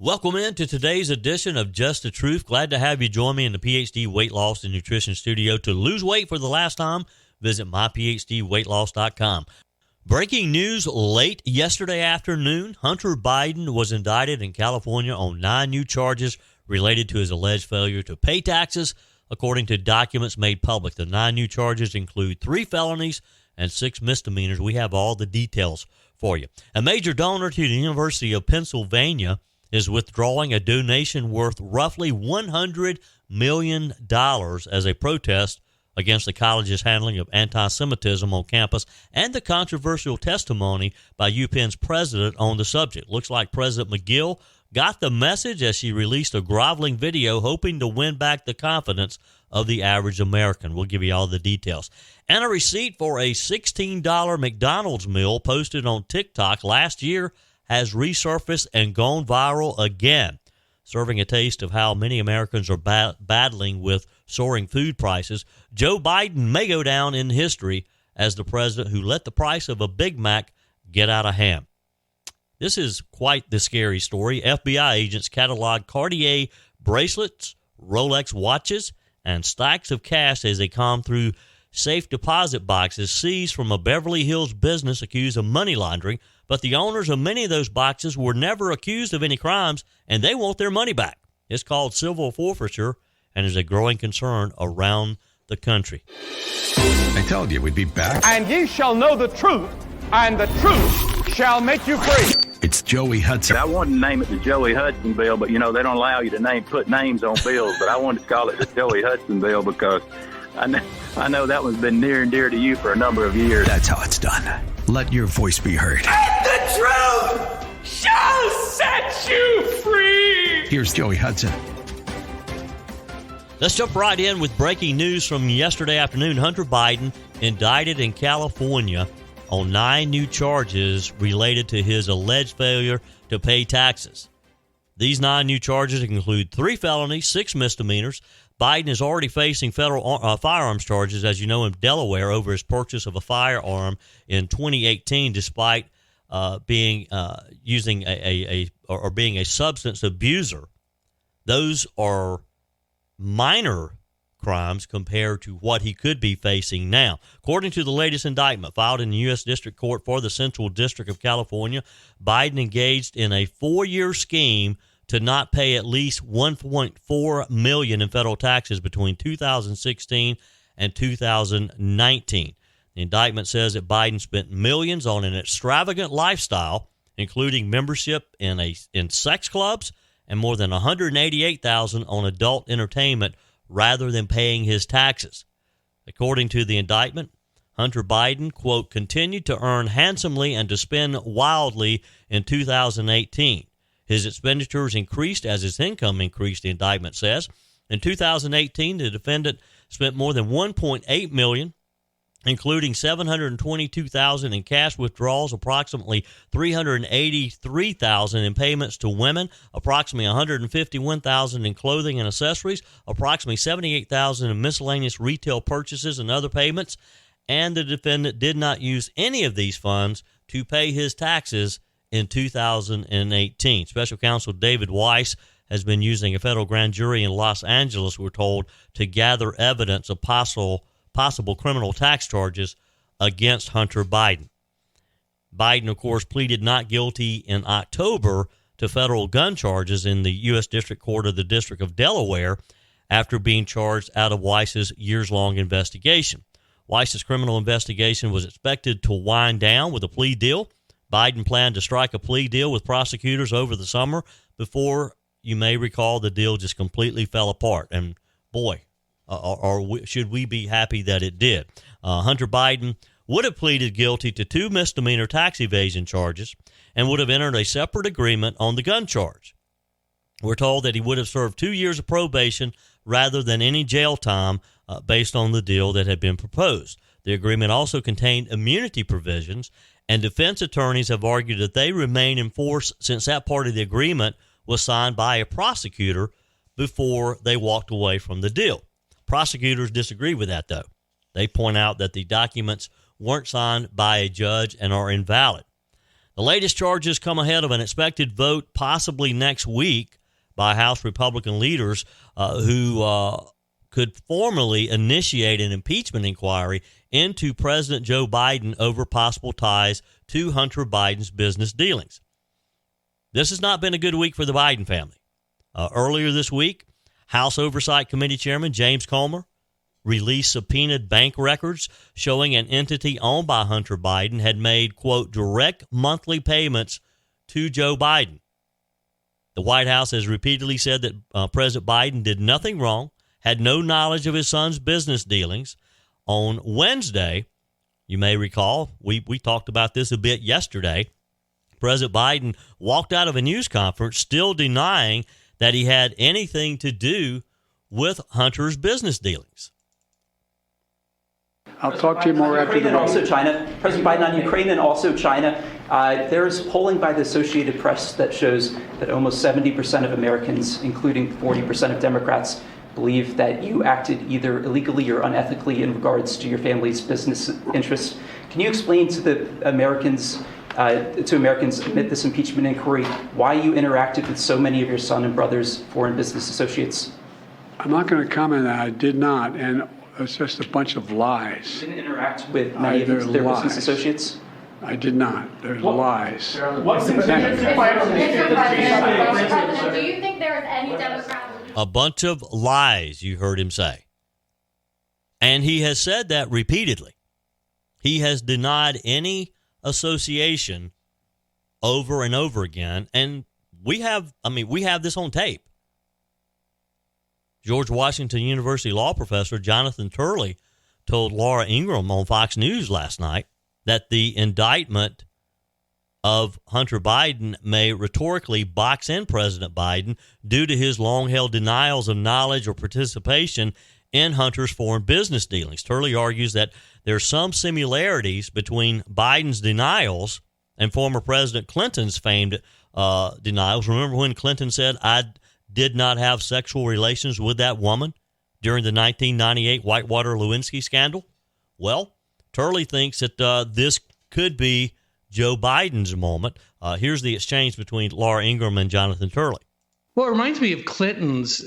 Welcome into today's edition of Just the Truth. Glad to have you join me in the PhD Weight Loss and Nutrition Studio. To lose weight for the last time, visit myphdweightloss.com. Breaking news late yesterday afternoon, Hunter Biden was indicted in California on 9 new charges related to his alleged failure to pay taxes, according to documents made public. The 9 new charges include 3 felonies and 6 misdemeanors. We have all the details for you. A major donor to the University of Pennsylvania is withdrawing a donation worth roughly $100 million as a protest against the college's handling of anti-Semitism on campus and the controversial testimony by UPenn's president on the subject. Looks like President McGill got the message as she released a groveling video hoping to win back the confidence of the average American. We'll give you all the details. And a receipt for a $16 McDonald's meal posted on TikTok last year has resurfaced and gone viral again, serving a taste of how many Americans are battling with soaring food prices. Joe Biden may go down in history as the president who let the price of a Big Mac get out of hand. This is quite the scary story. FBI agents cataloged Cartier bracelets, Rolex watches, and stacks of cash as they combed through safe deposit boxes seized from a Beverly Hills business accused of money laundering. But the owners of many of those boxes were never accused of any crimes, and they want their money back. It's called civil forfeiture and is a growing concern around the country. I told you we'd be back. And ye shall know the truth, and the truth shall make you free. It's Joey Hudson. I wanted to name it the Joey Hudson bill, but, they don't allow you to put names on bills. But I wanted to call it the Joey Hudson bill because I know that one's been near and dear to you for a number of years. That's how it's done. Let your voice be heard. And the truth shall set you free. Here's Joey Hudson. Let's jump right in with breaking news from yesterday afternoon. Hunter Biden indicted in California on 9 new charges related to his alleged failure to pay taxes. These 9 new charges include 3 felonies, 6 misdemeanors. Biden is already facing federal firearms charges, as you know, in Delaware over his purchase of a firearm in 2018, despite being a substance abuser. Those are minor crimes compared to what he could be facing now. According to the latest indictment filed in the U.S. District Court for the Central District of California, Biden engaged in a 4-year scheme to not pay at least $1.4 million in federal taxes between 2016 and 2019. The indictment says that Biden spent millions on an extravagant lifestyle, including membership in sex clubs and more than $188,000 on adult entertainment rather than paying his taxes. According to the indictment, Hunter Biden, quote, continued to earn handsomely and to spend wildly in 2018. His expenditures increased as his income increased, the indictment says. In 2018, the defendant spent more than $1.8 million, including $722,000 in cash withdrawals, approximately $383,000 in payments to women, approximately $151,000 in clothing and accessories, approximately $78,000 in miscellaneous retail purchases and other payments, and the defendant did not use any of these funds to pay his taxes in 2018. Special Counsel David Weiss has been using a federal grand jury in Los Angeles, we're told, to gather evidence of possible criminal tax charges against Hunter Biden. Biden, of course, pleaded not guilty in October to federal gun charges in the U.S. District Court of the District of Delaware after being charged out of Weiss's years-long investigation. Weiss's criminal investigation was expected to wind down with a plea deal. Biden planned to strike a plea deal with prosecutors over the summer before, you may recall, the deal just completely fell apart. And boy, should we be happy that it did. Hunter Biden would have pleaded guilty to 2 misdemeanor tax evasion charges and would have entered a separate agreement on the gun charge. We're told that he would have served 2 years of probation rather than any jail time based on the deal that had been proposed. The agreement also contained immunity provisions, and defense attorneys have argued that they remain in force since that part of the agreement was signed by a prosecutor before they walked away from the deal. Prosecutors disagree with that, though. They point out that the documents weren't signed by a judge and are invalid. The latest charges come ahead of an expected vote possibly next week by House Republican leaders who could formally initiate an impeachment inquiry into President Joe Biden over possible ties to Hunter Biden's business dealings. This has not been a good week for the Biden family. Earlier this week, House Oversight Committee Chairman James Comer released subpoenaed bank records showing an entity owned by Hunter Biden had made, quote, direct monthly payments to Joe Biden. The White House has repeatedly said that President Biden did nothing wrong, had no knowledge of his son's business dealings. On Wednesday, you may recall, we talked about this a bit yesterday, President Biden walked out of a news conference still denying that he had anything to do with Hunter's business dealings. I'll talk to you more after the and also China. President Biden on Ukraine and also China. There's polling by the Associated Press that shows that almost 70% of Americans, including 40% of Democrats, believe that you acted either illegally or unethically in regards to your family's business interests. Can you explain to the Americans amid this impeachment inquiry why you interacted with so many of your son and brother's foreign business associates? I'm not going to comment on that. I did not, and it's just a bunch of lies. You didn't interact with many of their business associates? I did not. There's lies. What's the contingency plan on Mr. President, do you think there is any Democrat? A bunch of lies, you heard him say. And he has said that repeatedly. He has denied any association over and over again. And we have this on tape. George Washington University law professor Jonathan Turley told Laura Ingraham on Fox News last night that the indictment of Hunter Biden may rhetorically box in President Biden due to his long-held denials of knowledge or participation in Hunter's foreign business dealings. Turley argues that there are some similarities between Biden's denials and former President Clinton's famed denials. Remember when Clinton said, I did not have sexual relations with that woman during the 1998 Whitewater Lewinsky scandal? Well, Turley thinks that this could be Joe Biden's moment. Here's the exchange between Laura Ingraham and Jonathan Turley. Well, it reminds me of Clinton's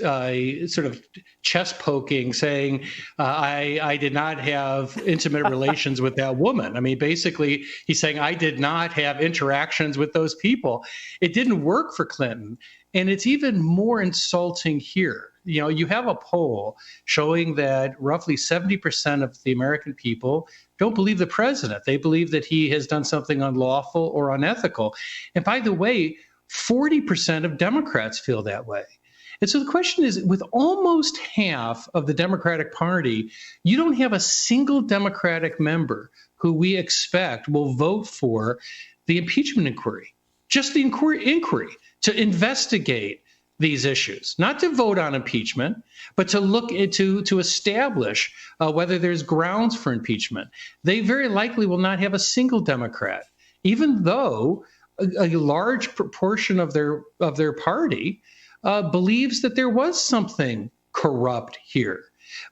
sort of chest poking, saying, I did not have intimate relations with that woman. I mean, basically, he's saying, I did not have interactions with those people. It didn't work for Clinton. And it's even more insulting here. You know, you have a poll showing that roughly 70% of the American people don't believe the president. They believe that he has done something unlawful or unethical. And by the way, 40% of Democrats feel that way. And so the question is, with almost half of the Democratic Party, you don't have a single Democratic member who we expect will vote for the impeachment inquiry, just the inquiry to investigate these issues, not to vote on impeachment, but to look into, to establish whether there's grounds for impeachment. They very likely will not have a single Democrat, even though a large proportion of their party believes that there was something corrupt here.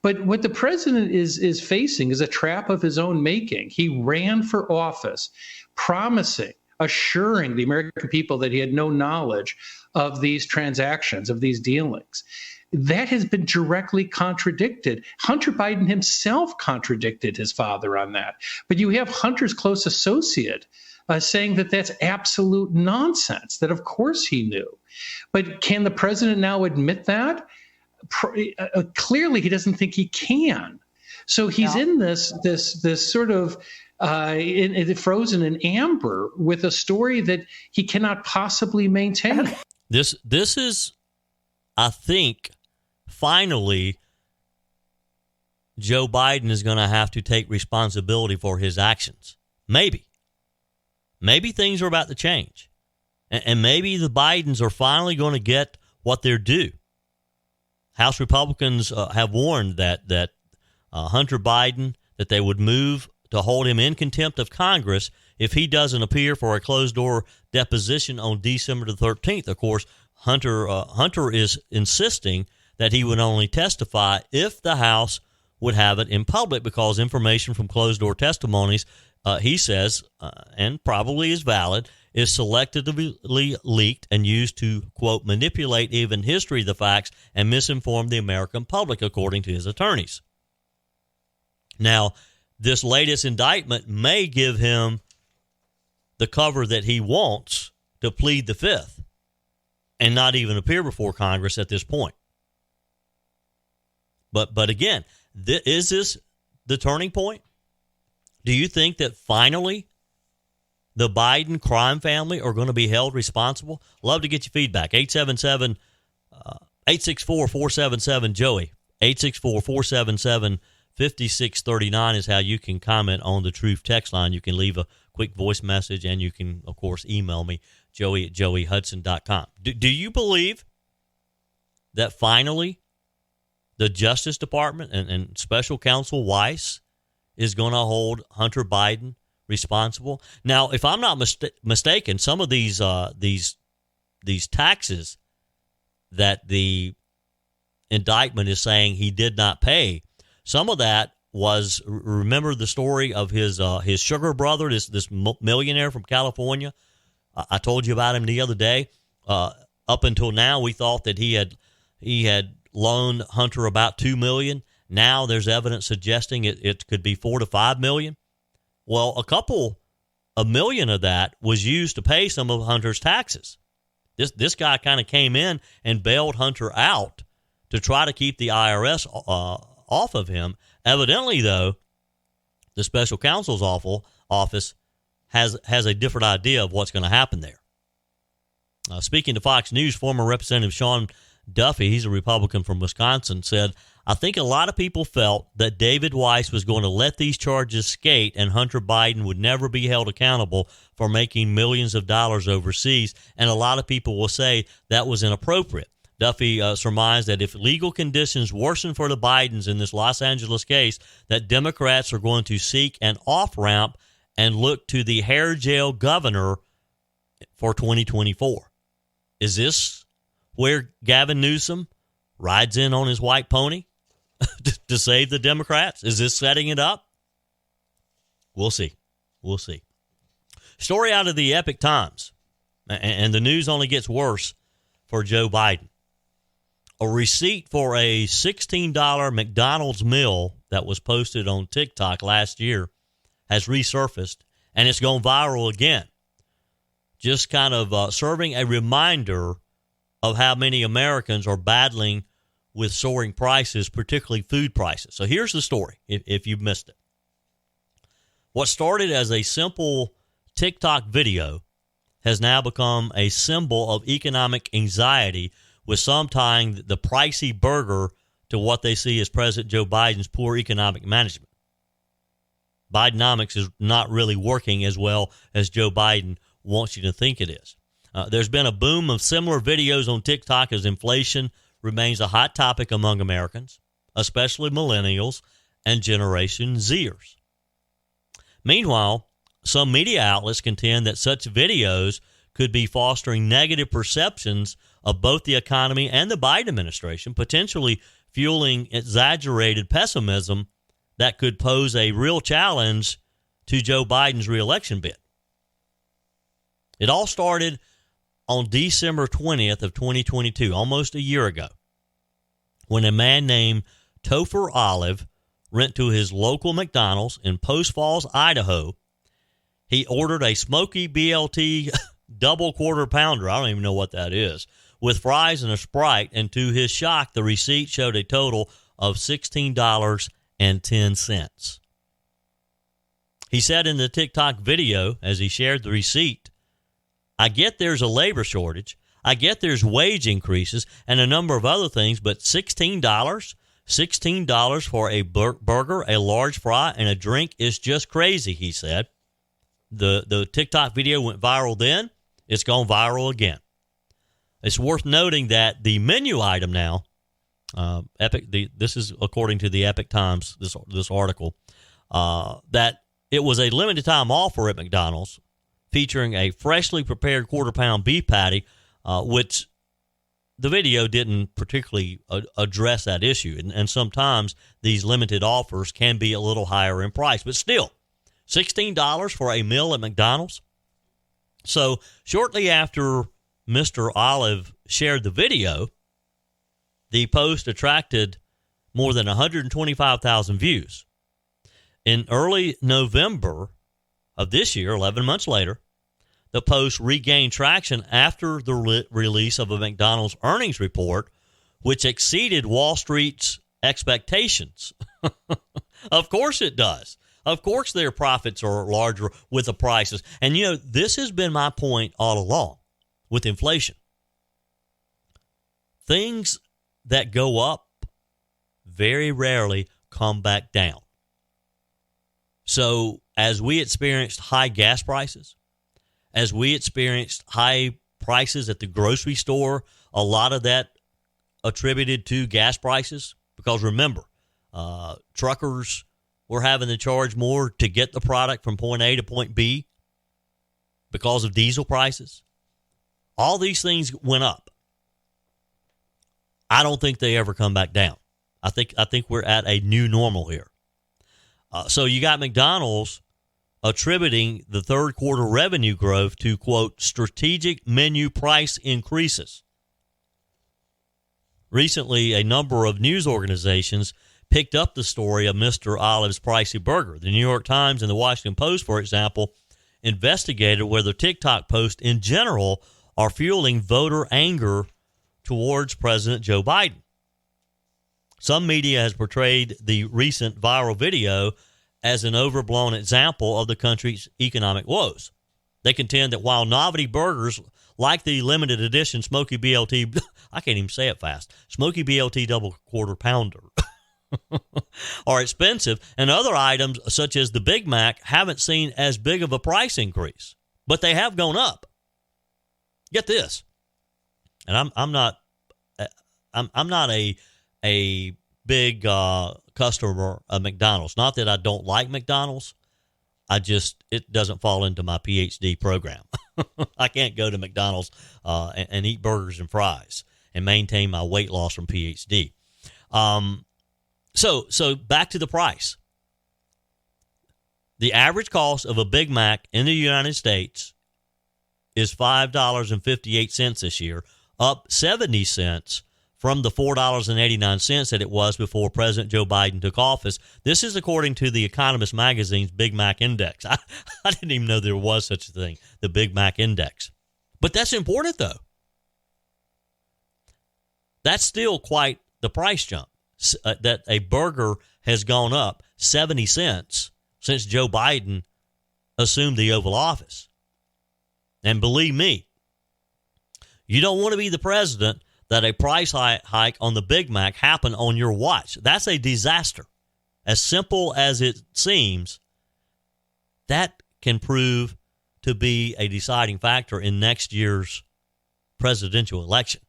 But what the president is facing is a trap of his own making. He ran for office, promising, assuring the American people that he had no knowledge of these transactions, of these dealings. That has been directly contradicted. Hunter Biden himself contradicted his father on that. But you have Hunter's close associate saying that that's absolute nonsense, that of course he knew. But can the president now admit that? Clearly he doesn't think he can. So he's in this sort of frozen in amber with a story that he cannot possibly maintain. This is, I think, finally, Joe Biden is going to have to take responsibility for his actions. Maybe things are about to change. And maybe the Bidens are finally going to get what they're due. House Republicans have warned that Hunter Biden, that they would move to hold him in contempt of Congress if he doesn't appear for a closed-door deposition on December the 13th. Of course, Hunter is insisting that he would only testify if the House would have it in public, because information from closed-door testimonies he says, and probably is valid, is selectively leaked and used to, quote, manipulate even history of the facts and misinform the American public, according to his attorneys. Now, this latest indictment may give him the cover that he wants to plead the fifth and not even appear before Congress at this point. But again, is this the turning point? Do you think that finally the Biden crime family are going to be held responsible? Love to get your feedback. 864-477-JOEY. 864-477-5639 is how you can comment on the Truth text line. You can leave a quick voice message, and you can, of course, email me, joey@joeyhudson.com. Do you believe that finally the Justice Department and Special Counsel Weiss is going to hold Hunter Biden responsible? Now, if I'm not mistaken, some of these taxes that the indictment is saying he did not pay, some of that was, remember the story of his sugar brother, this millionaire from California? I told you about him the other day. Up until now, we thought that he had loaned Hunter about $2 million. Now there's evidence suggesting it could be $4 to $5 million. Well, $1 million of that was used to pay some of Hunter's taxes. This guy kind of came in and bailed Hunter out to try to keep the IRS off of him. Evidently, though, the special counsel's office has a different idea of what's going to happen there. Speaking to Fox News, former Representative Sean Duffy, he's a Republican from Wisconsin, said, "I think a lot of people felt that David Weiss was going to let these charges skate and Hunter Biden would never be held accountable for making millions of dollars overseas, and a lot of people will say that was inappropriate." Duffy surmised that if legal conditions worsen for the Bidens in this Los Angeles case, that Democrats are going to seek an off-ramp and look to the hair gel governor for 2024. Is this where Gavin Newsom rides in on his white pony to save the Democrats? Is this setting it up? We'll see. We'll see. Story out of the Epic Times, and the news only gets worse for Joe Biden. A receipt for a $16 McDonald's meal that was posted on TikTok last year has resurfaced, and it's gone viral again. Just kind of serving a reminder of how many Americans are battling with soaring prices, particularly food prices. So here's the story, if you've missed it. What started as a simple TikTok video has now become a symbol of economic anxiety, with some tying the pricey burger to what they see as President Joe Biden's poor economic management. Bidenomics is not really working as well as Joe Biden wants you to think it is. There's been a boom of similar videos on TikTok as inflation remains a hot topic among Americans, especially millennials and Generation Zers. Meanwhile, some media outlets contend that such videos could be fostering negative perceptions of both the economy and the Biden administration, potentially fueling exaggerated pessimism that could pose a real challenge to Joe Biden's reelection bid. It all started on December 20th of 2022, almost a year ago, when a man named Topher Olive went to his local McDonald's in Post Falls, Idaho. He ordered a smoky BLT double quarter pounder, I don't even know what that is, with fries and a Sprite, and to his shock, the receipt showed a total of $16.10. He said in the TikTok video, as he shared the receipt, "I get there's a labor shortage, I get there's wage increases, and a number of other things, but $16? $16 for a burger, a large fry, and a drink is just crazy," he said. The TikTok video went viral then. It's gone viral again. It's worth noting that the menu item now, this is according to the Epic Times, this article, that it was a limited time offer at McDonald's featuring a freshly prepared quarter-pound beef patty, which the video didn't particularly address that issue. And sometimes these limited offers can be a little higher in price. But still, $16 for a meal at McDonald's. So shortly after Mr. Olive shared the video, the post attracted more than 125,000 views. In early November of this year, 11 months later, the post regained traction after the release of a McDonald's earnings report, which exceeded Wall Street's expectations. Of course it does. Of course their profits are larger with the prices. And, you know, this has been my point all along with inflation. Things that go up very rarely come back down. So as we experienced high gas prices, as we experienced high prices at the grocery store, a lot of that attributed to gas prices. Because remember, truckers were having to charge more to get the product from point A to point B because of diesel prices. All these things went up. I don't think they ever come back down. I think we're at a new normal here. So you got McDonald's attributing the third quarter revenue growth to, quote, strategic menu price increases. Recently, a number of news organizations picked up the story of Mr. Olive's pricey burger. The New York Times and the Washington Post, for example, investigated whether TikTok posts in general are fueling voter anger towards President Joe Biden. Some media has portrayed the recent viral video as an overblown example of the country's economic woes. They contend that while novelty burgers like the limited edition Smoky BLT, I can't even say it fast, Smoky BLT double quarter pounder, are expensive, and other items such as the Big Mac haven't seen as big of a price increase, but they have gone up. Get this, and I'm not a big customer of McDonald's. Not that I don't like McDonald's. It doesn't fall into my PhD program. I can't go to McDonald's and eat burgers and fries and maintain my weight loss from PhD. So back to the price. The average cost of a Big Mac in the United States is $5.58 this year, up 70 cents from the $4.89 that it was before President Joe Biden took office. This is according to the Economist magazine's Big Mac Index. I didn't even know there was such a thing, the Big Mac Index. But that's important, though. That's still quite the price jump, that a burger has gone up 70 cents since Joe Biden assumed the Oval Office. And believe me, you don't want to be the president that a price hike on the Big Mac happened on your watch. That's a disaster. As simple as it seems, that can prove to be a deciding factor in next year's presidential election.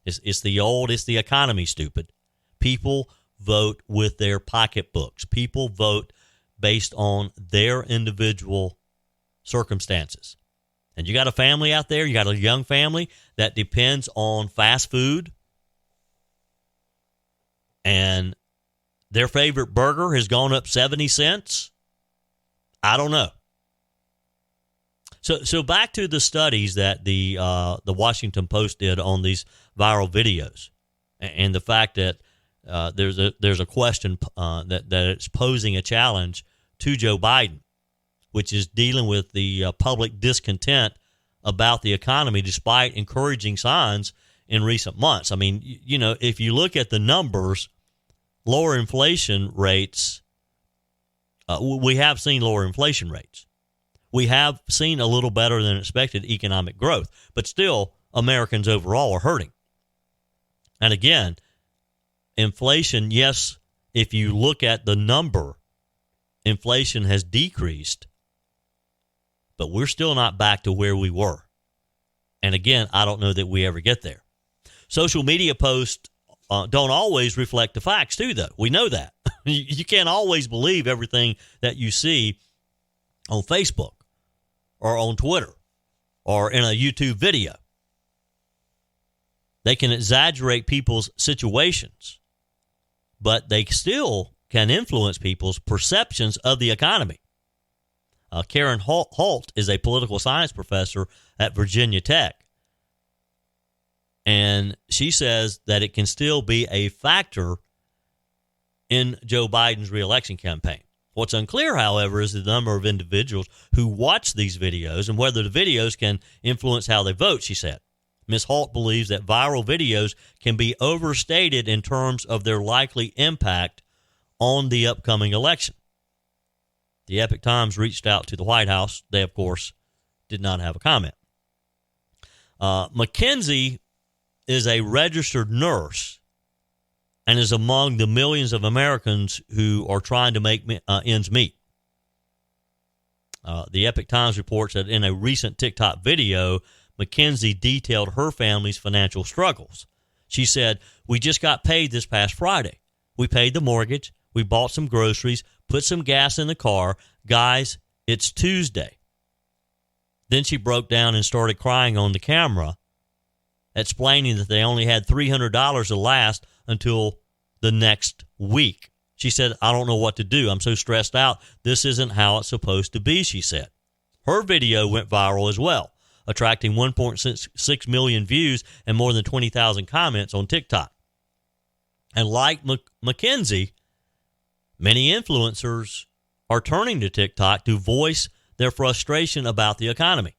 It's the economy, stupid. People vote with their pocketbooks. People vote based on their individual circumstances. And you got a family out there, you got a young family that depends on fast food, and their favorite burger has gone up 70 cents. I don't know. So back to the studies that the Washington Post did on these viral videos, and the fact that there's a question that it's posing a challenge to Joe Biden, which is dealing with the public discontent about the economy despite encouraging signs in recent months. I mean, you know, if you look at the numbers, lower inflation rates, we have seen lower inflation rates. We have seen a little better than expected economic growth, but still Americans overall are hurting. And again, inflation, yes, if you look at the number, inflation has decreased, but we're still not back to where we were. And again, I don't know that we ever get there. Social media posts don't always reflect the facts, too, though. We know that. You can't always believe everything that you see on Facebook or on Twitter or in a YouTube video. They can exaggerate people's situations, but they still can influence people's perceptions of the economy. Karen Holt is a political science professor at Virginia Tech. And she says that it can still be a factor in Joe Biden's reelection campaign. What's unclear, however, is the number of individuals who watch these videos and whether the videos can influence how they vote, she said. Ms. Holt believes that viral videos can be overstated in terms of their likely impact on the upcoming election. The Epoch Times reached out to the White House. They, of course, did not have a comment. Mackenzie is a registered nurse and is among the millions of Americans who are trying to make ends meet. The Epoch Times reports that in a recent TikTok video, Mackenzie detailed her family's financial struggles. She said, "We just got paid this past Friday. We paid the mortgage. We bought some groceries, put some gas in the car. Guys, it's Tuesday." Then she broke down and started crying on the camera, explaining that they only had $300 to last until the next week. She said, "I don't know what to do. I'm so stressed out. This isn't how it's supposed to be," she said. Her video went viral as well, attracting 1.6 million views and more than 20,000 comments on TikTok. And like Mackenzie, many influencers are turning to TikTok to voice their frustration about the economy.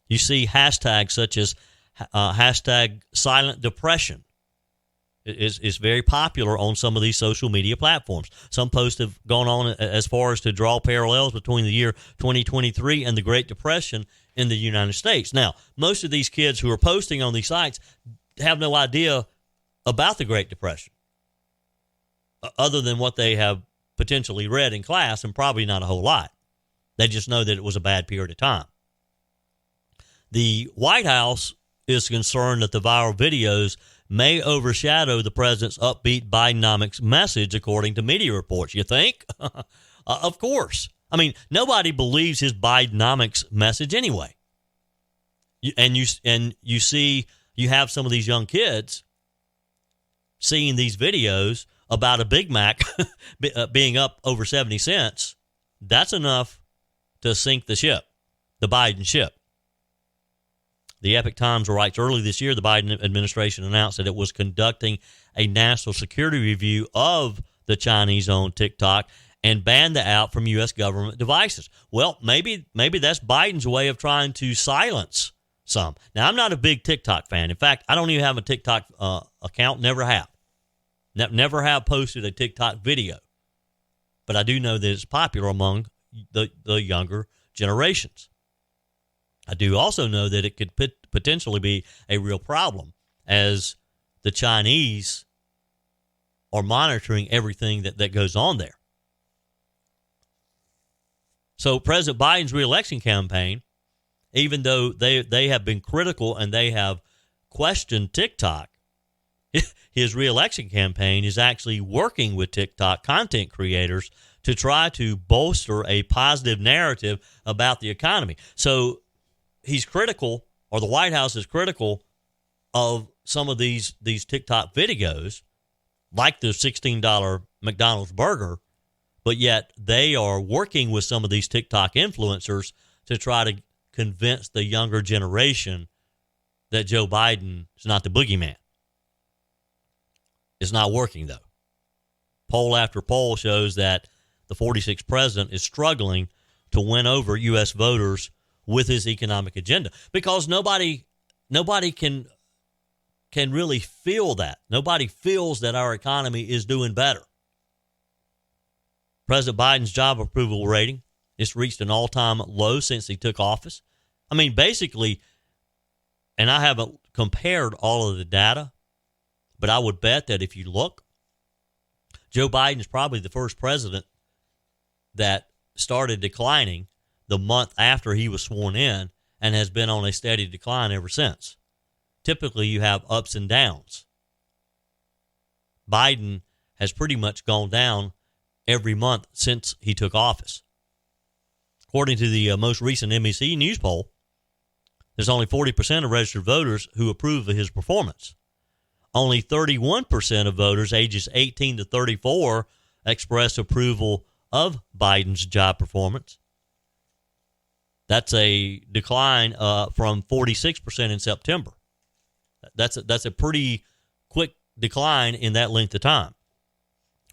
You see hashtags such as hashtag silent depression is very popular on some of these social media platforms. Some posts have gone on as far as to draw parallels between the year 2023 and the Great Depression in the United States. Now, most of these kids who are posting on these sites have no idea about the Great Depression, other than what they have potentially read in class, and probably not a whole lot. They just know that it was a bad period of time. The White House is concerned that the viral videos may overshadow the president's upbeat Bidenomics message, according to media reports. You think? Of course. I mean, nobody believes his Bidenomics message anyway. You have some of these young kids seeing these videos about a Big Mac being up over 70 cents. That's enough to sink the ship, the Biden ship. The Epoch Times writes, early this year, the Biden administration announced that it was conducting a national security review of the Chinese-owned TikTok and banned the app from U.S. government devices. Well, maybe that's Biden's way of trying to silence some. Now, I'm not a big TikTok fan. In fact, I don't even have a TikTok account. Never have. Never have posted a TikTok video. But I do know that it's popular among the younger generations. I do also know that it could potentially be a real problem, as the Chinese are monitoring everything that goes on there. So President Biden's reelection campaign, even though they have been critical and they have questioned TikTok, his reelection campaign is actually working with TikTok content creators to try to bolster a positive narrative about the economy. So he's critical, or the White House is critical, of some of these TikTok videos, like the $16 McDonald's burger, but yet they are working with some of these TikTok influencers to try to convince the younger generation that Joe Biden is not the boogeyman. It's not working, though. Poll after poll shows that the 46th president is struggling to win over U.S. voters with his economic agenda, because nobody can really feel that. Nobody feels that our economy is doing better. President Biden's job approval rating has reached an all-time low since he took office. I mean, basically, and I haven't compared all of the data, but I would bet that if you look, Joe Biden is probably the first president that started declining the month after he was sworn in and has been on a steady decline ever since. Typically, you have ups and downs. Biden has pretty much gone down every month since he took office. According to the most recent NBC News poll, there's only 40% of registered voters who approve of his performance. Only 31% of voters ages 18 to 34 expressed approval of Biden's job performance. That's a decline from 46% in September. That's a pretty quick decline in that length of time.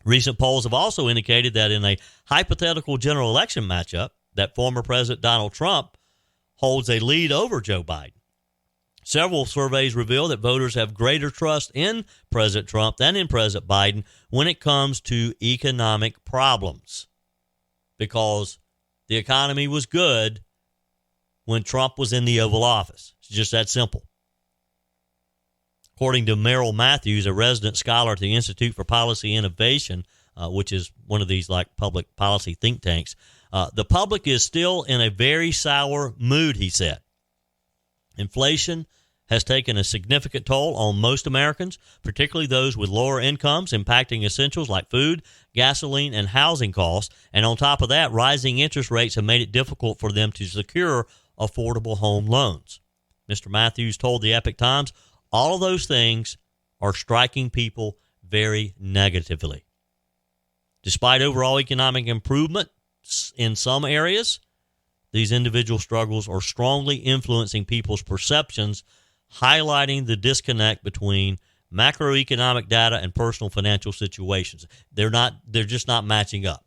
Recent polls have also indicated that in a hypothetical general election matchup, that former President Donald Trump holds a lead over Joe Biden. Several surveys reveal that voters have greater trust in President Trump than in President Biden when it comes to economic problems, because the economy was good when Trump was in the Oval Office. It's just that simple. According to Merrill Matthews, a resident scholar at the Institute for Policy Innovation, which is one of these like public policy think tanks, the public is still in a very sour mood, he said. Inflation has taken a significant toll on most Americans, particularly those with lower incomes, impacting essentials like food, gasoline, and housing costs. And on top of that, rising interest rates have made it difficult for them to secure affordable home loans. Mr. Matthews told the Epoch Times, all of those things are striking people very negatively. Despite overall economic improvement in some areas, these individual struggles are strongly influencing people's perceptions, highlighting the disconnect between macroeconomic data and personal financial situations. They're just not matching up.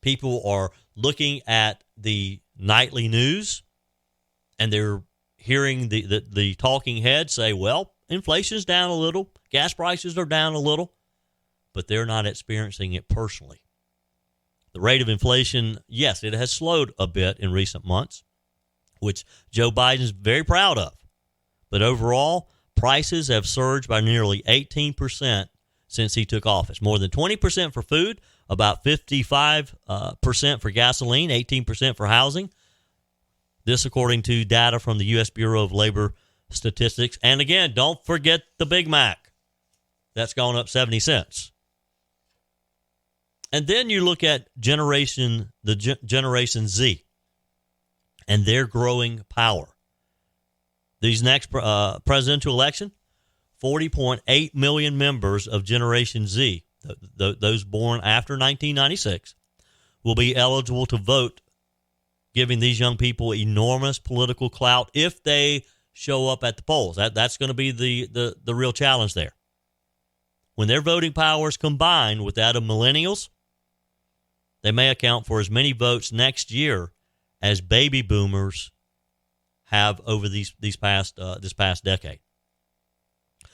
People are looking at the nightly news and they're hearing the talking head say, well, inflation's down a little, gas prices are down a little, but they're not experiencing it personally. The rate of inflation, yes, it has slowed a bit in recent months, which Joe Biden's very proud of. But overall, prices have surged by nearly 18% since he took office. More than 20% for food, about 55% for gasoline, 18% for housing. This according to data from the U.S. Bureau of Labor Statistics. And again, don't forget the Big Mac. That's gone up 70 cents. And then you look at Generation Z and their growing power. These next presidential election, 40.8 million members of Generation Z, those born after 1996, will be eligible to vote, giving these young people enormous political clout if they show up at the polls. That's going to be the real challenge there. When their voting powers combine with that of millennials, they may account for as many votes next year as baby boomers have over this past decade.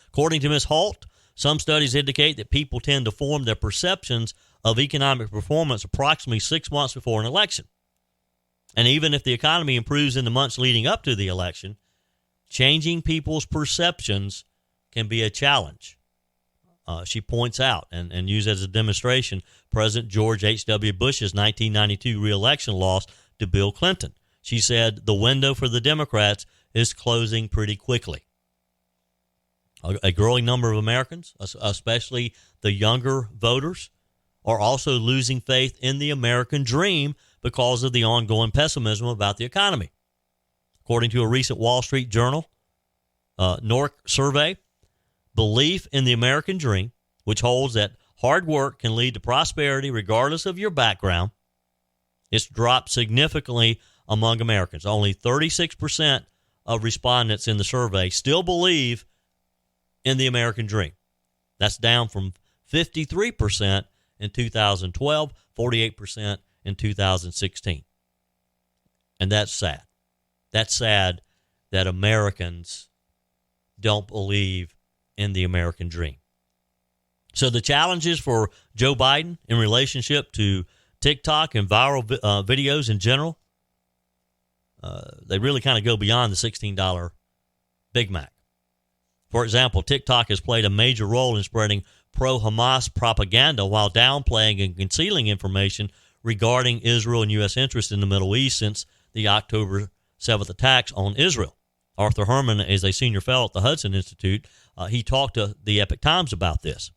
According to Ms. Holt, some studies indicate that people tend to form their perceptions of economic performance approximately 6 months before an election. And even if the economy improves in the months leading up to the election, changing people's perceptions can be a challenge. She points out and used as a demonstration President George H.W. Bush's 1992 reelection loss to Bill Clinton. She said the window for the Democrats is closing pretty quickly. A growing number of Americans, especially the younger voters, are also losing faith in the American dream because of the ongoing pessimism about the economy. According to a recent Wall Street Journal NORC survey, belief in the American dream, which holds that hard work can lead to prosperity regardless of your background, it's dropped significantly among Americans. Only 36% of respondents in the survey still believe in the American dream. That's down from 53% in 2012, 48% in 2016. And that's sad. That's sad that Americans don't believe in the American dream. So the challenges for Joe Biden in relationship to TikTok and viral videos in general, they really kind of go beyond the $16 Big Mac. For example, TikTok has played a major role in spreading pro-Hamas propaganda while downplaying and concealing information regarding Israel and U.S. interests in the Middle East since the October 7th attacks on Israel. Arthur Herman is a senior fellow at the Hudson Institute. He talked to the Epoch Times about this.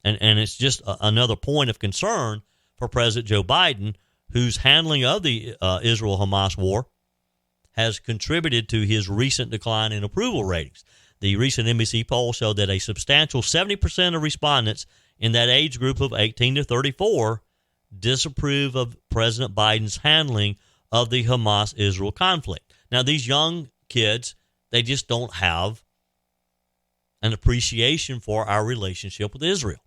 And it's just another point of concern for President Joe Biden, whose handling of the Israel-Hamas war has contributed to his recent decline in approval ratings. The recent NBC poll showed that a substantial 70% of respondents in that age group of 18 to 34 disapprove of President Biden's handling of the Hamas-Israel conflict. Now, these young kids, they just don't have an appreciation for our relationship with Israel.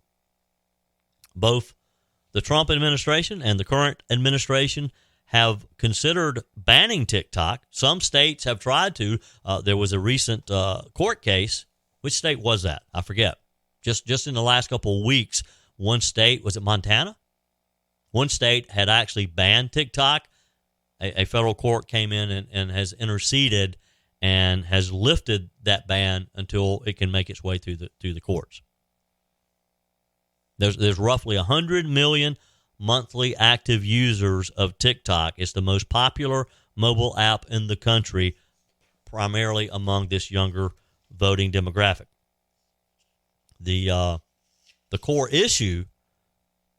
Both the Trump administration and the current administration have considered banning TikTok. Some states have tried to. There was a recent court case. Which state was that? I forget. Just in the last couple of weeks, one state, was it Montana? One state had actually banned TikTok. A federal court came in and has interceded and has lifted that ban until it can make its way through the courts. There's roughly 100 million monthly active users of TikTok. It's the most popular mobile app in the country, primarily among this younger voting demographic. The core issue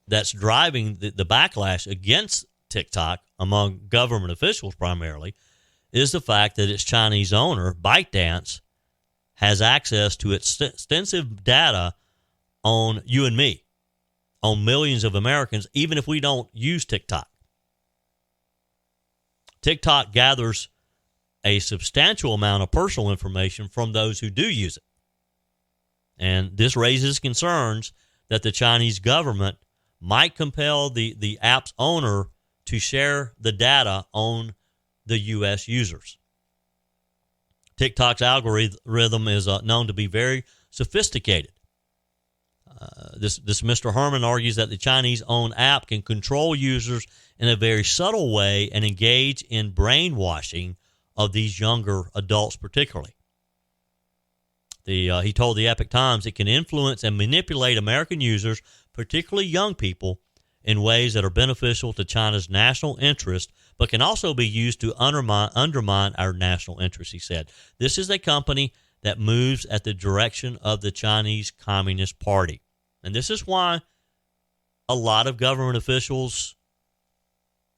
that's driving the backlash against TikTok among government officials primarily is the fact that its Chinese owner, ByteDance, has access to extensive data on you and me, on millions of Americans, even if we don't use TikTok. TikTok gathers a substantial amount of personal information from those who do use it. And this raises concerns that the Chinese government might compel the app's owner to share the data on the U.S. users. TikTok's algorithm is known to be very sophisticated. This Mr. Herman argues that the Chinese-owned app can control users in a very subtle way and engage in brainwashing of these younger adults particularly. He told the Epoch Times it can influence and manipulate American users, particularly young people, in ways that are beneficial to China's national interest, but can also be used to undermine our national interest, he said. This is a company that moves at the direction of the Chinese Communist Party. And this is why a lot of government officials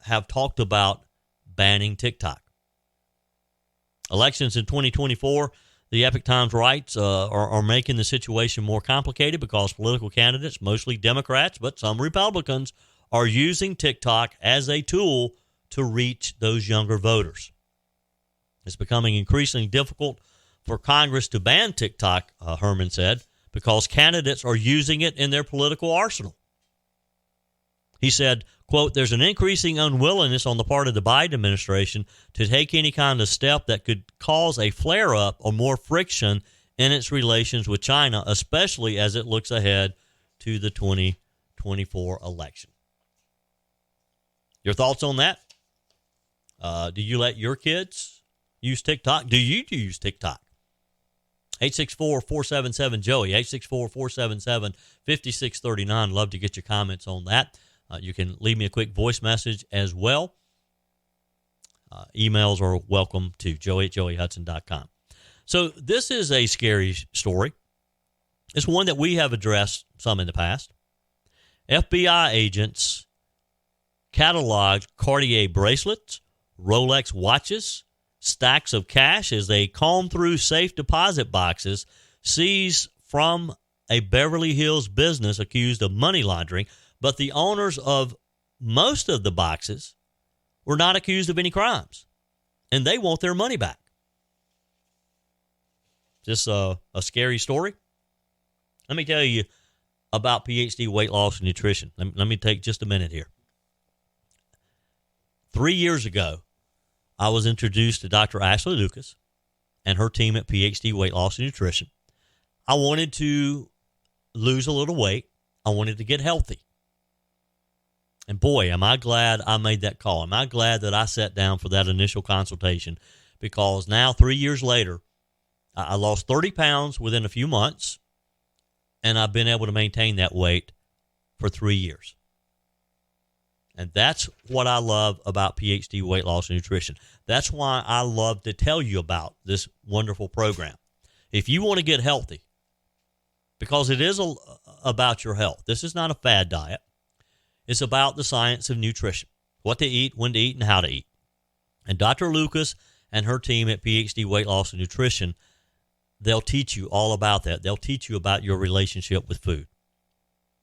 have talked about banning TikTok. Elections in 2024, the Epoch Times writes, are making the situation more complicated because political candidates, mostly Democrats, but some Republicans, are using TikTok as a tool to reach those younger voters. It's becoming increasingly difficult for Congress to ban TikTok, Herman said, because candidates are using it in their political arsenal. He said, quote, there's an increasing unwillingness on the part of the Biden administration to take any kind of step that could cause a flare-up or more friction in its relations with China, especially as it looks ahead to the 2024 election. Your thoughts on that? Do you let your kids use TikTok? Do you use TikTok? 864-477-JOEY, 864-477-5639. Love to get your comments on that. You can leave me a quick voice message as well. Emails are welcome to joey@joeyhudson.com. So this is a scary story. It's one that we have addressed some in the past. FBI agents cataloged Cartier bracelets, Rolex watches, stacks of cash as they combed through safe deposit boxes seized from a Beverly Hills business accused of money laundering. But the owners of most of the boxes were not accused of any crimes, and they want their money back. Just a scary story. Let me tell you about PhD weight loss and nutrition. Let me take just a minute here. 3 years ago, I was introduced to Dr. Ashley Lucas and her team at PhD Weight Loss and Nutrition. I wanted to lose a little weight. I wanted to get healthy. And boy, am I glad I made that call. Am I glad that I sat down for that initial consultation, because now 3 years later, I lost 30 pounds within a few months, and I've been able to maintain that weight for 3 years. And that's what I love about PhD Weight Loss and Nutrition. That's why I love to tell you about this wonderful program. If you want to get healthy, because it is about your health. This is not a fad diet. It's about the science of nutrition, what to eat, when to eat, and how to eat. And Dr. Lucas and her team at PhD Weight Loss and Nutrition, they'll teach you all about that. They'll teach you about your relationship with food.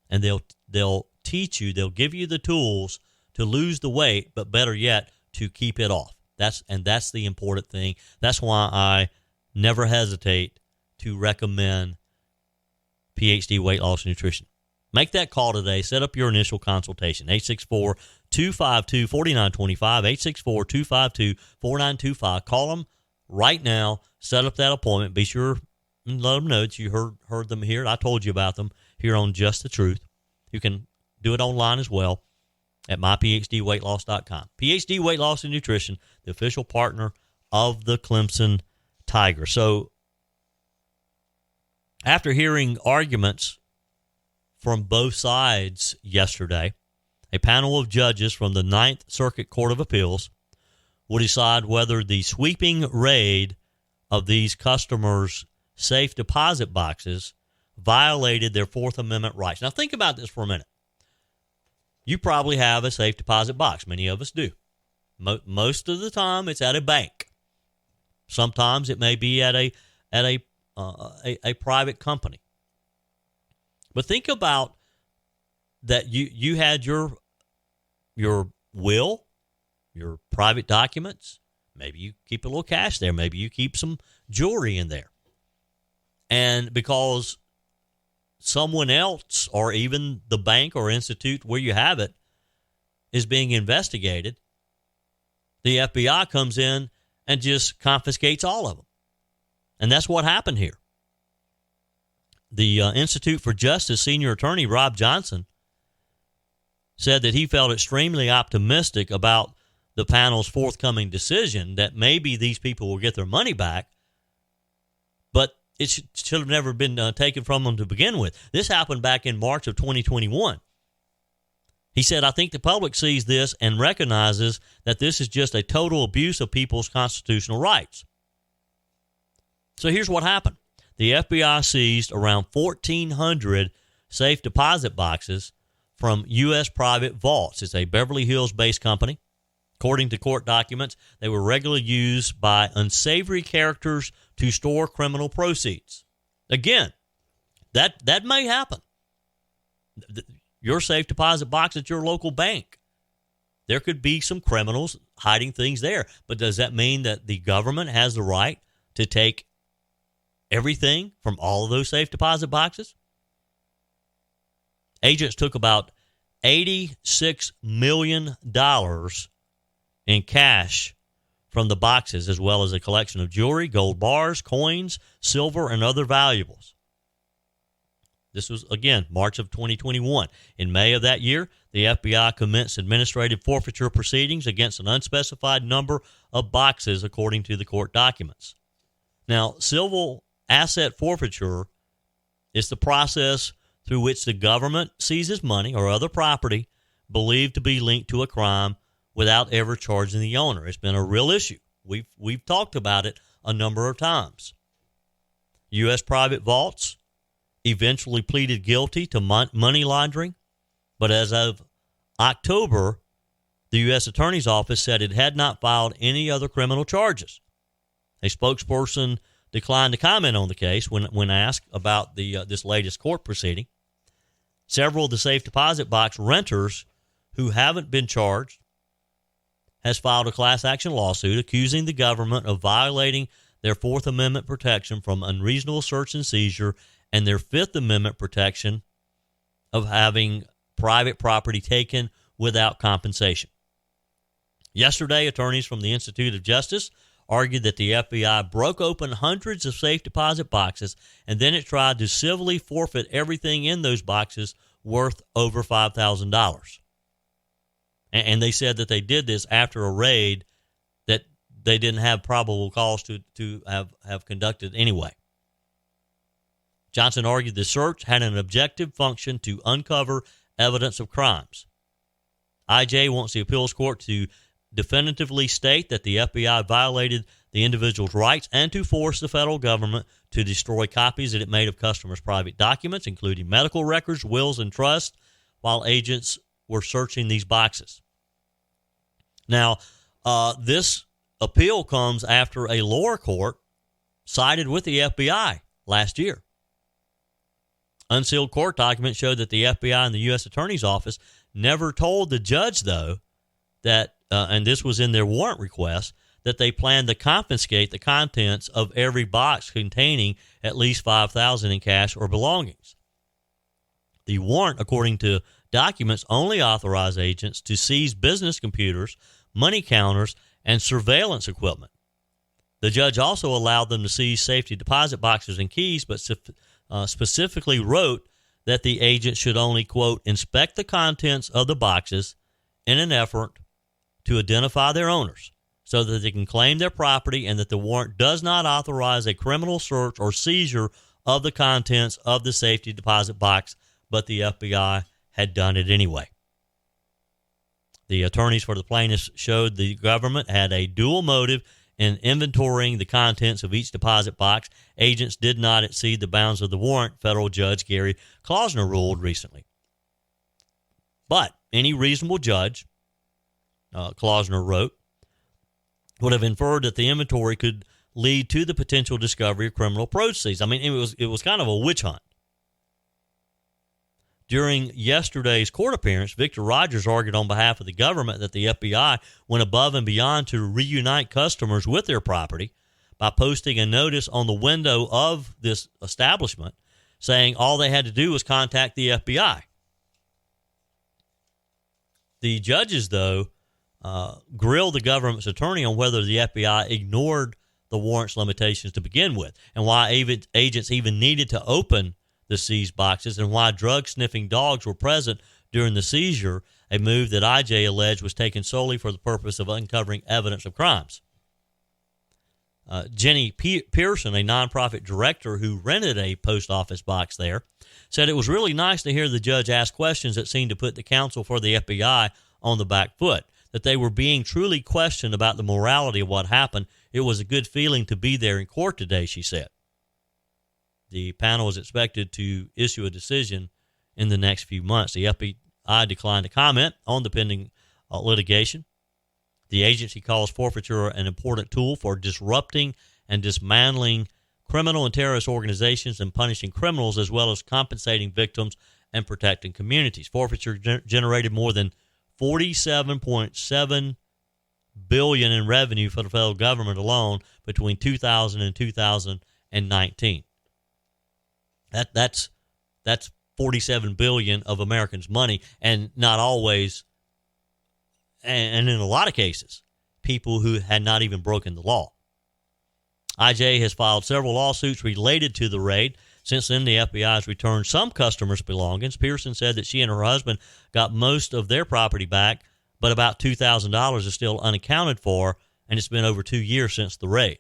And they'll teach you, they'll give you the tools to lose the weight, but better yet, to keep it off. That's the important thing. That's why I never hesitate to recommend PhD Weight Loss and Nutrition. Make that call today. Set up your initial consultation. 864-252-4925, 864-252-4925. Call them right now. Set up that appointment. Be sure and let them know that you heard them here. I told you about them here on Just the Truth. You can do it online as well at myphdweightloss.com. PhD Weight Loss and Nutrition, the official partner of the Clemson Tiger. So after hearing arguments from both sides yesterday, a panel of judges from the Ninth Circuit Court of Appeals will decide whether the sweeping raid of these customers' safe deposit boxes violated their Fourth Amendment rights. Now, think about this for a minute. You probably have a safe deposit box. Many of us do. Most of the time, it's at a bank. Sometimes it may be at a private company. But think about that you had your will, your private documents. Maybe you keep a little cash there. Maybe you keep some jewelry in there. And because someone else or even the bank or institute where you have it is being investigated, the FBI comes in and just confiscates all of them. And that's what happened here. The Institute for Justice senior attorney Rob Johnson said that he felt extremely optimistic about the panel's forthcoming decision that maybe these people will get their money back, but it should have never been taken from them to begin with. This happened back in March of 2021. He said, I think the public sees this and recognizes that this is just a total abuse of people's constitutional rights. So here's what happened. The FBI seized around 1,400 safe deposit boxes from U.S. private vaults. It's a Beverly Hills-based company. According to court documents, they were regularly used by unsavory characters to store criminal proceeds. Again, that may happen. Your safe deposit box at your local bank. There could be some criminals hiding things there. But does that mean that the government has the right to take everything from all of those safe deposit boxes? Agents took about $86 million in cash from the boxes, as well as a collection of jewelry, gold bars, coins, silver, and other valuables. This was, again, March of 2021. In May of that year, the FBI commenced administrative forfeiture proceedings against an unspecified number of boxes, according to the court documents. Now, civil asset forfeiture is the process through which the government seizes money or other property believed to be linked to a crime without ever charging the owner. It's been a real issue. We've talked about it a number of times. U.S. private vaults eventually pleaded guilty to money laundering, but as of October, the U.S. Attorney's Office said it had not filed any other criminal charges. A spokesperson declined to comment on the case when asked about this latest court proceeding. Several of the safe deposit box renters who haven't been charged has filed a class action lawsuit accusing the government of violating their Fourth Amendment protection from unreasonable search and seizure and their Fifth Amendment protection of having private property taken without compensation. Yesterday, attorneys from the Institute of Justice argued that the FBI broke open hundreds of safe deposit boxes and then it tried to civilly forfeit everything in those boxes worth over $5,000. And they said that they did this after a raid that they didn't have probable cause to have conducted anyway. Johnson argued the search had an objective function to uncover evidence of crimes. IJ wants the appeals court to definitively state that the FBI violated the individual's rights and to force the federal government to destroy copies that it made of customers' private documents, including medical records, wills, and trusts, while agents were searching these boxes. Now, this appeal comes after a lower court sided with the FBI last year. Unsealed court documents showed that the FBI and the U.S. Attorney's Office never told the judge, though, that and this was in their warrant request, that they planned to confiscate the contents of every box containing at least $5,000 in cash or belongings. The warrant, according to documents, only authorized agents to seize business computers, money counters, and surveillance equipment. The judge also allowed them to seize safety deposit boxes and keys, but specifically wrote that the agent should only, quote, inspect the contents of the boxes in an effort to identify their owners so that they can claim their property, and that the warrant does not authorize a criminal search or seizure of the contents of the safety deposit box, but the FBI had done it anyway. The attorneys for the plaintiffs showed the government had a dual motive in inventorying the contents of each deposit box. Agents did not exceed the bounds of the warrant, federal judge Gary Klausner ruled recently. But any reasonable judge, Klausner wrote, would have inferred that the inventory could lead to the potential discovery of criminal proceeds. I mean, it was kind of a witch hunt. During yesterday's court appearance, Victor Rogers argued on behalf of the government that the FBI went above and beyond to reunite customers with their property by posting a notice on the window of this establishment saying all they had to do was contact the FBI. The judges, though, grilled the government's attorney on whether the FBI ignored the warrant's limitations to begin with, and why agents even needed to open the seized boxes, and why drug-sniffing dogs were present during the seizure, a move that IJ alleged was taken solely for the purpose of uncovering evidence of crimes. Jenny Pearson, a nonprofit director who rented a post office box there, said it was really nice to hear the judge ask questions that seemed to put the counsel for the FBI on the back foot, that they were being truly questioned about the morality of what happened. It was a good feeling to be there in court today, she said. The panel is expected to issue a decision in the next few months. The FBI declined to comment on the pending litigation. The agency calls forfeiture an important tool for disrupting and dismantling criminal and terrorist organizations and punishing criminals, as well as compensating victims and protecting communities. Forfeiture generated more than $47.7 billion in revenue for the federal government alone between 2000 and 2019. That's $47 billion of Americans' money, and not always, and in a lot of cases, people who had not even broken the law. IJ has filed several lawsuits related to the raid. Since then, the FBI has returned some customers' belongings. Pearson said that she and her husband got most of their property back, but about $2,000 is still unaccounted for, and it's been over 2 years since the raid.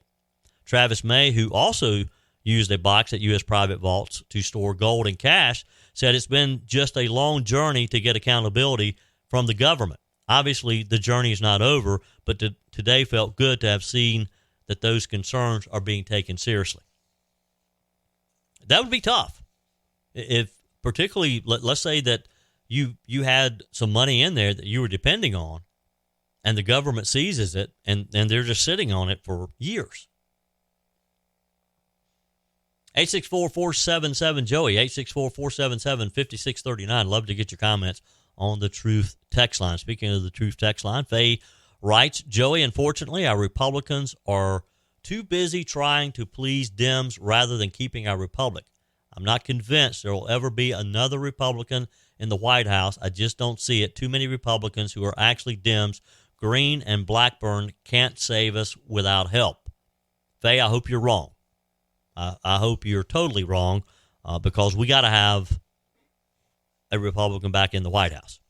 Travis May, who also used a box at U.S. private vaults to store gold and cash, said it's been just a long journey to get accountability from the government. Obviously, the journey is not over, but today felt good to have seen that those concerns are being taken seriously. That would be tough. If particularly, let's say that you had some money in there that you were depending on, and the government seizes it, and they're just sitting on it for years. 864-477-JOEY, 864-477-5639. Love to get your comments on the Truth text line. Speaking of the Truth text line, Faye writes, Joey, unfortunately, our Republicans are too busy trying to please Dems rather than keeping our republic. I'm not convinced there will ever be another Republican in the White House. I just don't see it. Too many Republicans who are actually Dems. Green and Blackburn can't save us without help. Faye, I hope you're wrong. I hope you're totally wrong, because we got to have a Republican back in the White House.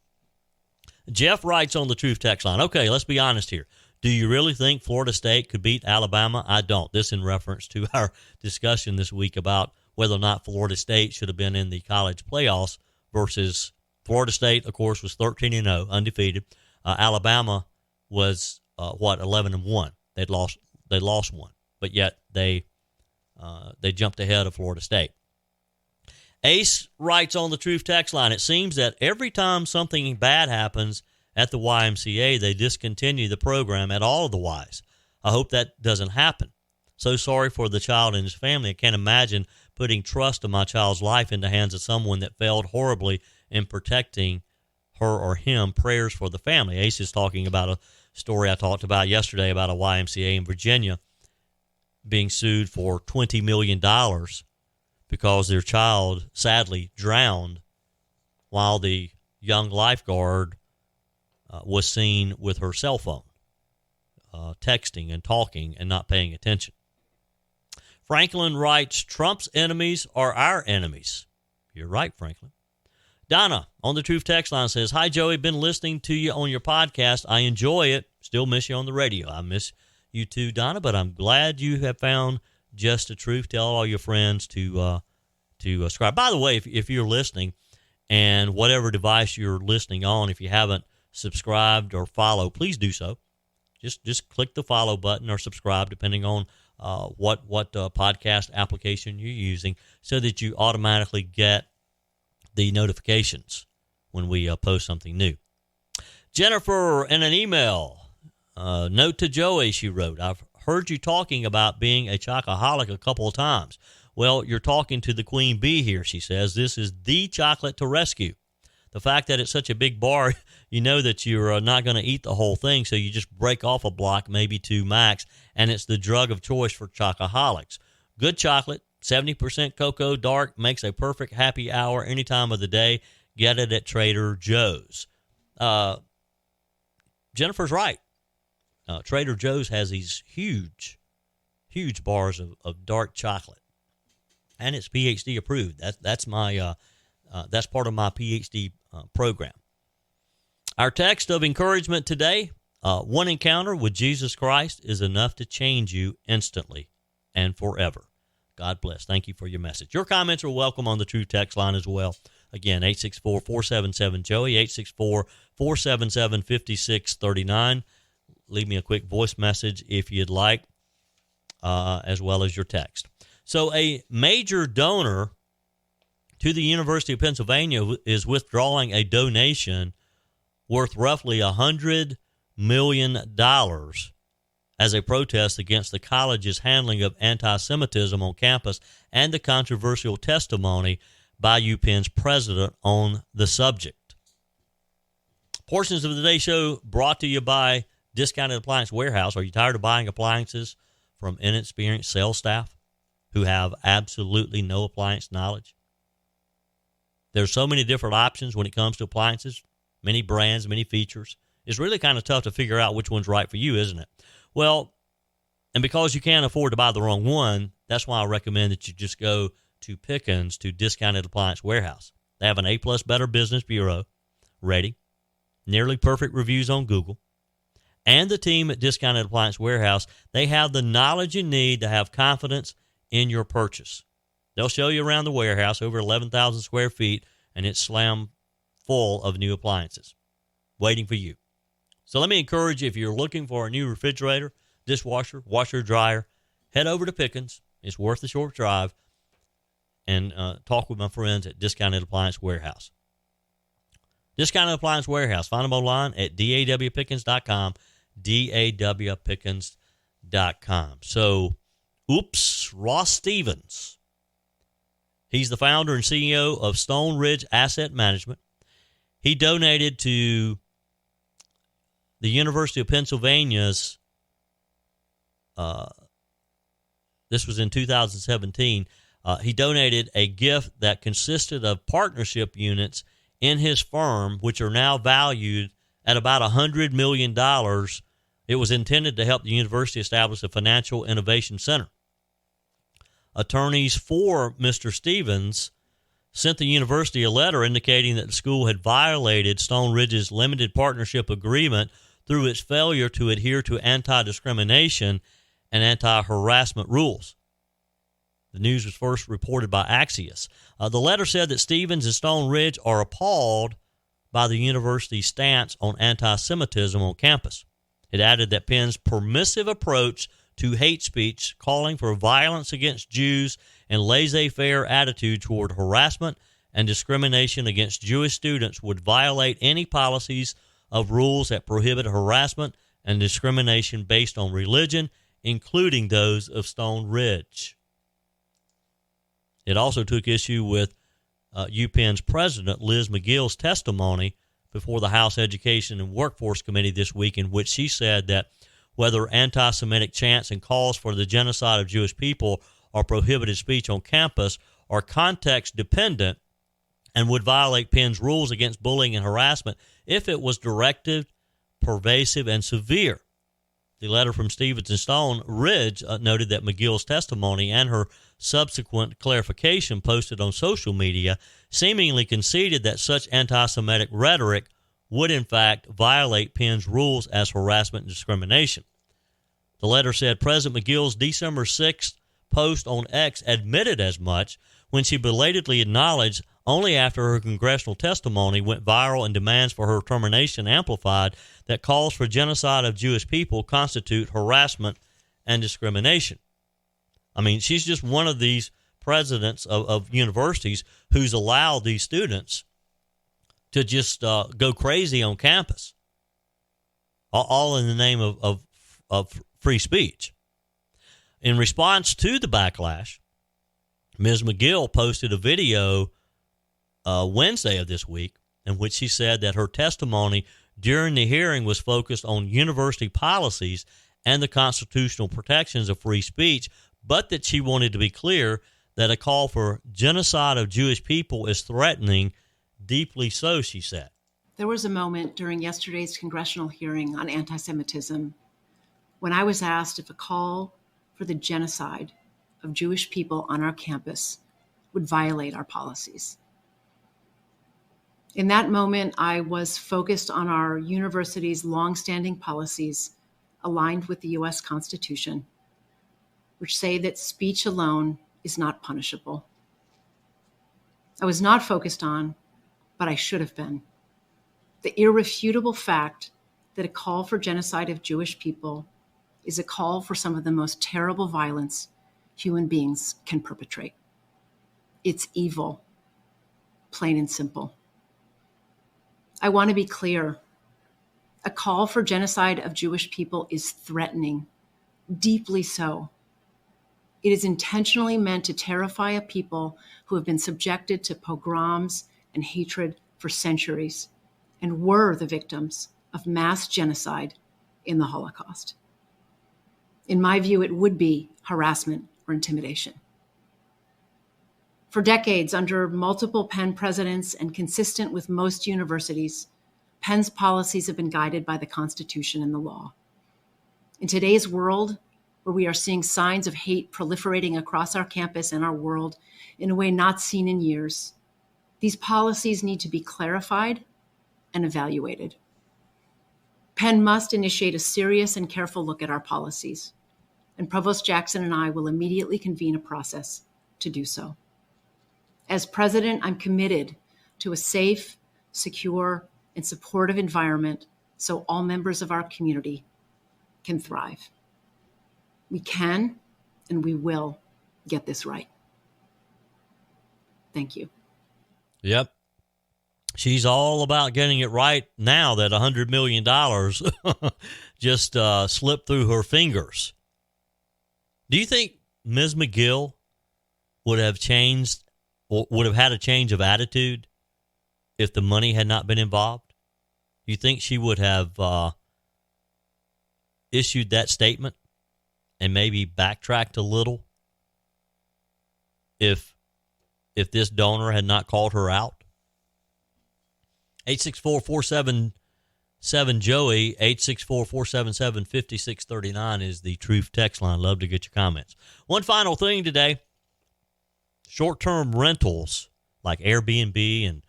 Jeff writes on the Truth text line, okay, let's be honest here. Do you really think Florida State could beat Alabama? I don't. This in reference to our discussion this week about whether or not Florida State should have been in the college playoffs versus Florida State, of course, was 13-0, undefeated. Alabama was, 11-1. They lost one, but yet they jumped ahead of Florida State. Ace writes on the Truth text line, it seems that every time something bad happens at the YMCA, they discontinue the program at all of the Ys. I hope that doesn't happen. So sorry for the child and his family. I can't imagine putting trust of my child's life in the hands of someone that failed horribly in protecting her or him. Prayers for the family. Ace is talking about a story I talked about yesterday about a YMCA in Virginia being sued for $20 million because their child sadly drowned while the young lifeguard was seen with her cell phone, texting and talking and not paying attention. Franklin writes, Trump's enemies are our enemies. You're right, Franklin. Donna on the Truth text line says, hi, Joey. Been listening to you on your podcast. I enjoy it. Still miss you on the radio. I miss you too, Donna, but I'm glad you have found Just the Truth. Tell all your friends to subscribe. By the way, if you're listening and whatever device you're listening on, if you haven't subscribed or follow, please do so. Just click the follow button or subscribe, depending on what podcast application you're using, so that you automatically get the notifications when we post something new. Jennifer, in an email, note to Joey, she wrote, I've heard you talking about being a chocoholic a couple of times. Well, you're talking to the queen bee here, she says. This is the chocolate to rescue. The fact that it's such a big bar, you know that you're not going to eat the whole thing, so you just break off a block, maybe two max, and it's the drug of choice for chocoholics. Good chocolate, 70% cocoa, dark, makes a perfect happy hour any time of the day. Get it at Trader Joe's. Jennifer's right. Trader Joe's has these huge bars of dark chocolate, and it's PhD approved. That's my that's part of my PhD program. Our text of encouragement today: one encounter with Jesus Christ is enough to change you instantly and forever. God bless. Thank you for your message. Your comments are welcome on the True Text line as well. Again, 864-477-JOEY, 864-477-5639. Leave me a quick voice message if you'd like, as well as your text. So a major donor to the University of Pennsylvania is withdrawing a donation worth roughly $100 million as a protest against the college's handling of anti-Semitism on campus and the controversial testimony by UPenn's president on the subject. Portions of today's show brought to you by Discounted Appliance Warehouse. Are you tired of buying appliances from inexperienced sales staff who have absolutely no appliance knowledge? There's so many different options when it comes to appliances, many brands, many features. It's really kind of tough to figure out which one's right for you, isn't it? Well, and because you can't afford to buy the wrong one, that's why I recommend that you just go to Pickens, to Discounted Appliance Warehouse. They have an A-plus Better Business Bureau rating, nearly perfect reviews on Google, and the team at Discounted Appliance Warehouse, they have the knowledge you need to have confidence in your purchase. They'll show you around the warehouse, over 11,000 square feet, and it's slammed full of new appliances waiting for you. So let me encourage you, if you're looking for a new refrigerator, dishwasher, washer, dryer, head over to Pickens. It's worth the short drive, and talk with my friends at Discounted Appliance Warehouse. Discounted Appliance Warehouse. Find them online at dawpickens.com, dawpickens.com. So, Ross Stevens. He's the founder and CEO of Stone Ridge Asset Management. He donated to the University of Pennsylvania's, this was in 2017, he donated a gift that consisted of partnership units in his firm, which are now valued at about $100 million. It was intended to help the university establish a financial innovation center. Attorneys for Mr. Stevens sent the university a letter indicating that the school had violated Stone Ridge's limited partnership agreement through its failure to adhere to anti-discrimination and anti-harassment rules. The news was first reported by Axios. The letter said that Stevens and Stone Ridge are appalled by the university's stance on anti-Semitism on campus. It added that Penn's permissive approach to hate speech, calling for violence against Jews, and laissez-faire attitude toward harassment and discrimination against Jewish students would violate any policies of rules that prohibit harassment and discrimination based on religion, including those of Stone Ridge. It also took issue with UPenn's president, Liz McGill's testimony before the House Education and Workforce Committee this week, in which she said that whether anti-Semitic chants and calls for the genocide of Jewish people are prohibited speech on campus are context dependent and would violate Penn's rules against bullying and harassment if it was directed, pervasive, and severe. The letter from Stevens and Stone Ridge noted that McGill's testimony and her subsequent clarification posted on social media seemingly conceded that such anti-Semitic rhetoric would in fact violate Penn's rules as harassment and discrimination. The letter said President McGill's December 6th post on X admitted as much when she belatedly acknowledged only after her congressional testimony went viral and demands for her termination amplified that calls for genocide of Jewish people constitute harassment and discrimination. I mean, she's just one of these presidents of universities who's allowed these students to just go crazy on campus, all in the name of free speech. In response to the backlash, Ms. McGill posted a video Wednesday of this week in which she said that her testimony during the hearing was focused on university policies and the constitutional protections of free speech, but that she wanted to be clear that a call for genocide of Jewish people is threatening, deeply so, she said. There was a moment during yesterday's congressional hearing on anti-Semitism when I was asked if a call for the genocide of Jewish people on our campus would violate our policies. In that moment, I was focused on our university's longstanding policies aligned with the U.S. Constitution, which say that speech alone is not punishable. I was not focused on, but I should have been, the irrefutable fact that a call for genocide of Jewish people is a call for some of the most terrible violence human beings can perpetrate. It's evil, plain and simple. I want to be clear. A call for genocide of Jewish people is threatening, deeply so. It is intentionally meant to terrify a people who have been subjected to pogroms and hatred for centuries and were the victims of mass genocide in the Holocaust. In my view, it would be harassment or intimidation. For decades, under multiple Penn presidents and consistent with most universities, Penn's policies have been guided by the Constitution and the law. In today's world, where we are seeing signs of hate proliferating across our campus and our world in a way not seen in years, these policies need to be clarified and evaluated. Penn must initiate a serious and careful look at our policies, and Provost Jackson and I will immediately convene a process to do so. As president, I'm committed to a safe, secure, and supportive environment so all members of our community can thrive. We can and we will get this right. Thank you. Yep. She's all about getting it right now that $100 million just slipped through her fingers. Do you think Ms. McGill would have changed or would have had a change of attitude if the money had not been involved? Do you think she would have issued that statement and maybe backtracked a little if this donor had not called her out? 864-477-JOEY, 864-477-5639 is the Truth text line. Love to get your comments. One final thing today. Short-term rentals like Airbnb and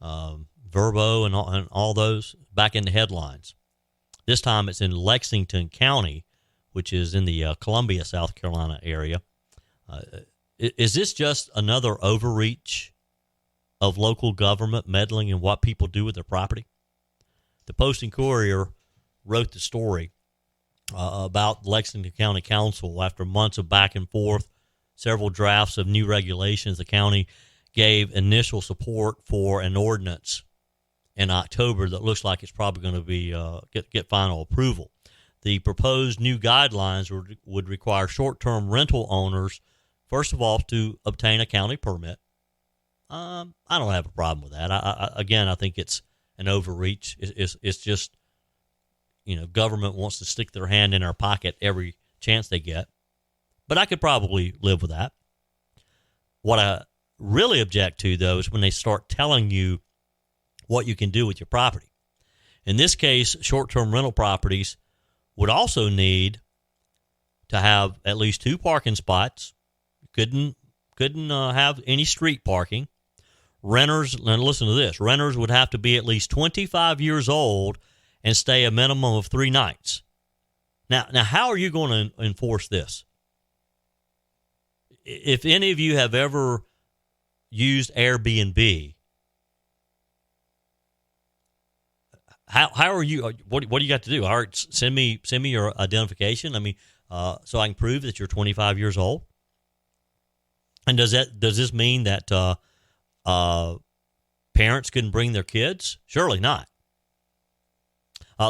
Vrbo and all those back in the headlines. This time it's in Lexington County, which is in the Columbia, South Carolina area. Is this just another overreach of local government meddling in what people do with their property? The Post and Courier wrote the story about Lexington County Council. After months of back and forth, several drafts of new regulations, the county gave initial support for an ordinance in October that looks like it's probably going to be get final approval. The proposed new guidelines would require short-term rental owners, first of all, to obtain a county permit. I don't have a problem with that. I think it's an overreach. It's just, government wants to stick their hand in our pocket every chance they get. But I could probably live with that. What I really object to, though, is when they start telling you what you can do with your property. In this case, short-term rental properties would also need to have at least 2 parking spots. Couldn't have any street parking. Renters, and listen to this, renters would have to be at least 25 years old and stay a minimum of 3 nights. Now, how are you going to enforce this? If any of you have ever used Airbnb, how are you? What do you got to do? All right, send me your identification. So I can prove that you're 25 years old. And does this mean that parents couldn't bring their kids? Surely not.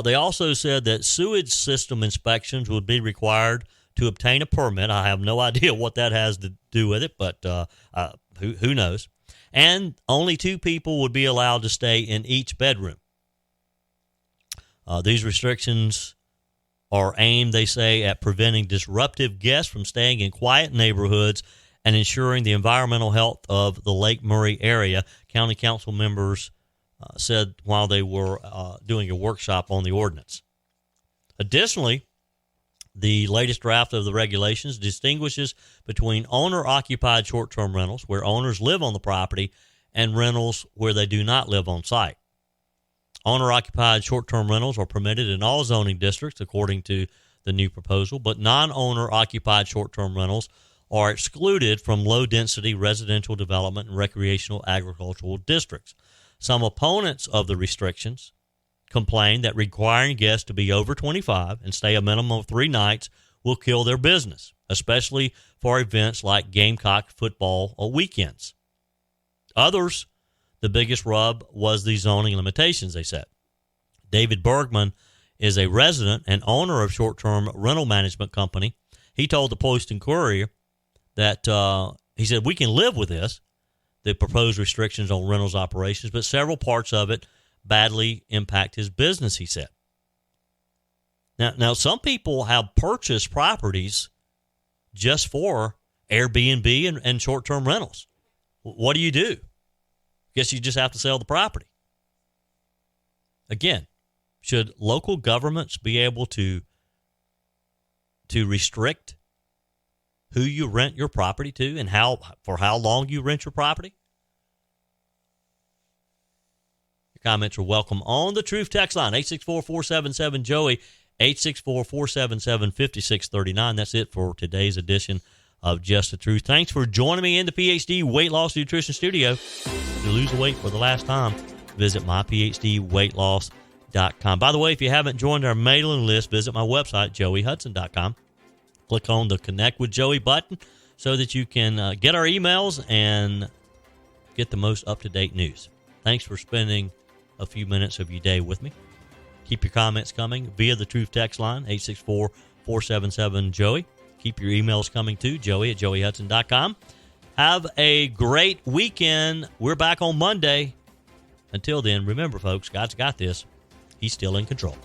They also said that sewage system inspections would be required to obtain a permit. I have no idea what that has to do with it, but who knows? And only 2 people would be allowed to stay in each bedroom. These restrictions are aimed, they say, at preventing disruptive guests from staying in quiet neighborhoods and ensuring the environmental health of the Lake Murray area, county council members said while they were doing a workshop on the ordinance. Additionally, the latest draft of the regulations distinguishes between owner-occupied short-term rentals, where owners live on the property, and rentals where they do not live on site. Owner-occupied short-term rentals are permitted in all zoning districts, according to the new proposal, but non-owner-occupied short-term rentals are excluded from low-density residential development and recreational agricultural districts. Some opponents of the restrictions complain that requiring guests to be over 25 and stay a minimum of 3 nights will kill their business, especially for events like Gamecock football or weekends. Others, the biggest rub was the zoning limitations, they said. David Bergman is a resident and owner of short-term rental management company. He told the Post and Courier that he said, we can live with this, the proposed restrictions on rentals operations, but several parts of it badly impact his business, he said. Now some people have purchased properties just for Airbnb and short-term rentals. What do you do? Guess you just have to sell the property. Again, should local governments be able to restrict who you rent your property to and for how long you rent your property? Your comments are welcome on the Truth text line, 864-477-JOEY, 864-477-5639. That's it for today's edition of Just the Truth. Thanks for joining me in the PhD Weight Loss Nutrition Studio. To lose weight for the last time, visit myphdweightloss.com. By the way, if you haven't joined our mailing list, visit my website, joeyhudson.com. Click on the Connect with Joey button so that you can get our emails and get the most up-to-date news. Thanks for spending a few minutes of your day with me. Keep your comments coming via the Truth text line, 864-477-JOEY. Keep your emails coming to joey@joeyhudson.com. Have a great weekend. We're back on Monday. Until then, remember, folks, God's got this. He's still in control.